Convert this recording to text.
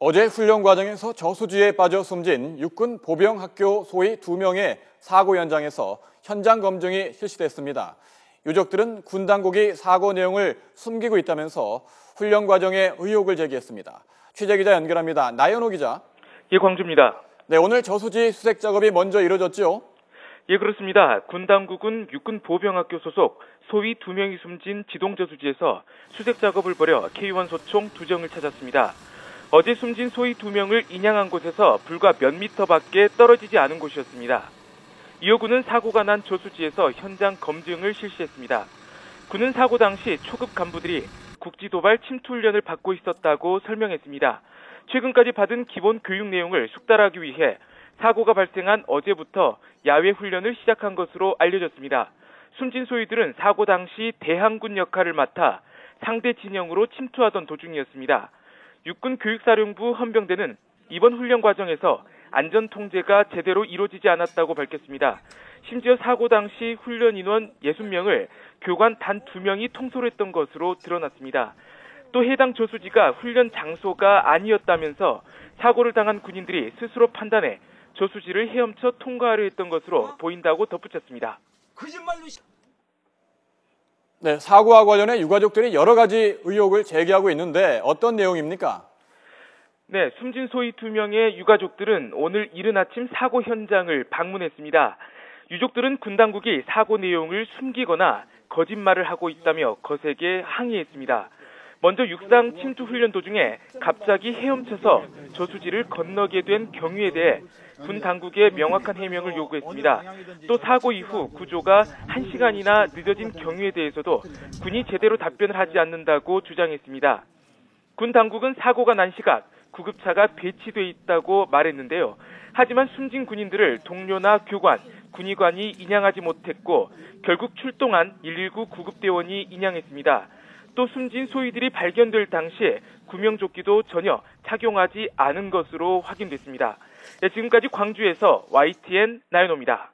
어제 훈련 과정에서 저수지에 빠져 숨진 육군 보병학교 소위 2명의 사고 현장에서 현장 검증이 실시됐습니다. 유족들은 군 당국이 사고 내용을 숨기고 있다면서 훈련 과정에 의혹을 제기했습니다. 취재기자 연결합니다. 나연호 기자. 예, 광주입니다. 네, 오늘 저수지 수색 작업이 먼저 이루어졌죠? 예, 그렇습니다. 군 당국은 육군 보병학교 소속 소위 2명이 숨진 지동저수지에서 수색 작업을 벌여 K1 소총 2정을 찾았습니다. 어제 숨진 소위 2명을 인양한 곳에서 불과 몇 미터 밖에 떨어지지 않은 곳이었습니다. 이어 군은 사고가 난 저수지에서 현장 검증을 실시했습니다. 군은 사고 당시 초급 간부들이 국지도발 침투 훈련을 받고 있었다고 설명했습니다. 최근까지 받은 기본 교육 내용을 숙달하기 위해 사고가 발생한 어제부터 야외 훈련을 시작한 것으로 알려졌습니다. 숨진 소위들은 사고 당시 대항군 역할을 맡아 상대 진영으로 침투하던 도중이었습니다. 육군 교육사령부 헌병대는 이번 훈련 과정에서 안전 통제가 제대로 이루어지지 않았다고 밝혔습니다. 심지어 사고 당시 훈련 인원 60명을 교관 단 2명이 통솔했던 것으로 드러났습니다. 또 해당 저수지가 훈련 장소가 아니었다면서 사고를 당한 군인들이 스스로 판단해 저수지를 헤엄쳐 통과하려 했던 것으로 보인다고 덧붙였습니다. 네, 사고와 관련해 유가족들이 여러 가지 의혹을 제기하고 있는데 어떤 내용입니까? 네, 숨진 소위 2명의 유가족들은 오늘 이른 아침 사고 현장을 방문했습니다. 유족들은 군 당국이 사고 내용을 숨기거나 거짓말을 하고 있다며 거세게 항의했습니다. 먼저 육상 침투 훈련 도중에 갑자기 헤엄쳐서 저수지를 건너게 된 경위에 대해 군 당국에 명확한 해명을 요구했습니다. 또 사고 이후 구조가 1시간이나 늦어진 경위에 대해서도 군이 제대로 답변을 하지 않는다고 주장했습니다. 군 당국은 사고가 난 시각 구급차가 배치돼 있다고 말했는데요. 하지만 숨진 군인들을 동료나 교관, 군의관이 인양하지 못했고 결국 출동한 119 구급대원이 인양했습니다. 또 숨진 소위들이 발견될 당시에 구명조끼도 전혀 착용하지 않은 것으로 확인됐습니다. 네, 지금까지 광주에서 YTN 나연호입니다.